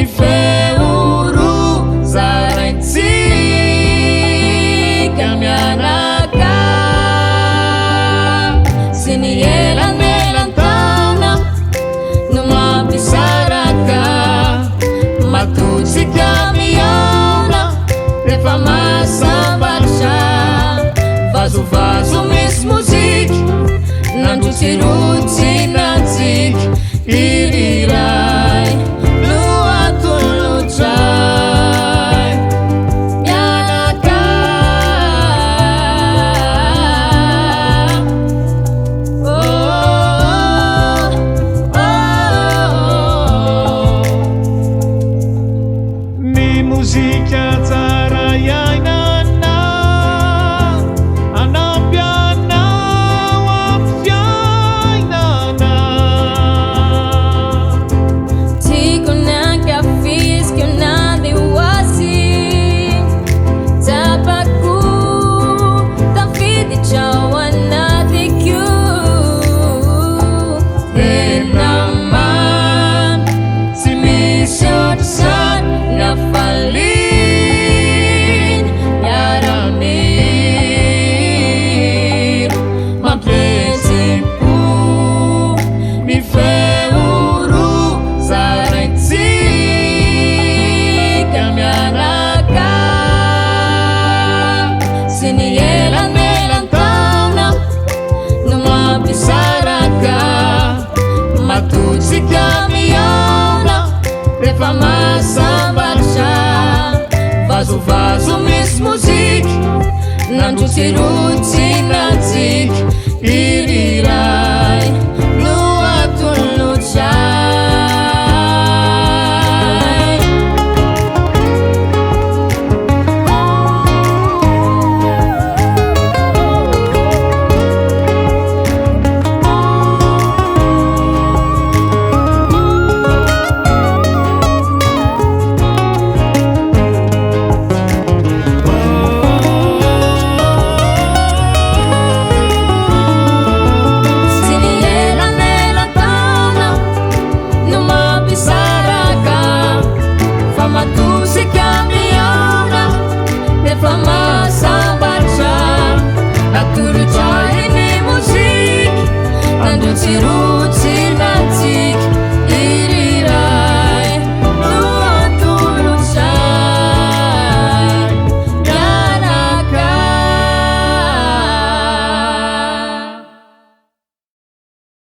mifeoro zaraitsika miaraka sy ny elanelan-taona no mampisaraka matotsika miona rehefa masambaritra vazovazo misy moziky nandrotsirotsy nantsiky iriray loatolotray miaraka ny mozika tsara iainana anampianao amin'ny fiainana tiako nankafiziko nandehoasy tapako tafiditra ao anatiko tena mamy tsy misy ohatr'izany nafaliny miara-miro mampihetsim-po mifeoro zaraitsika miaraka sy ny elanelan-taona no mampisaraka matotsika miona rehefa masambaritra vazovazo misy moziky nandrotsirotsy nantsiky iriray loatolotray sy ny elanelan-taona no mampisaraka fa matosika miona rehefa masambaritra natorotrainy moziky nandrotsirotsy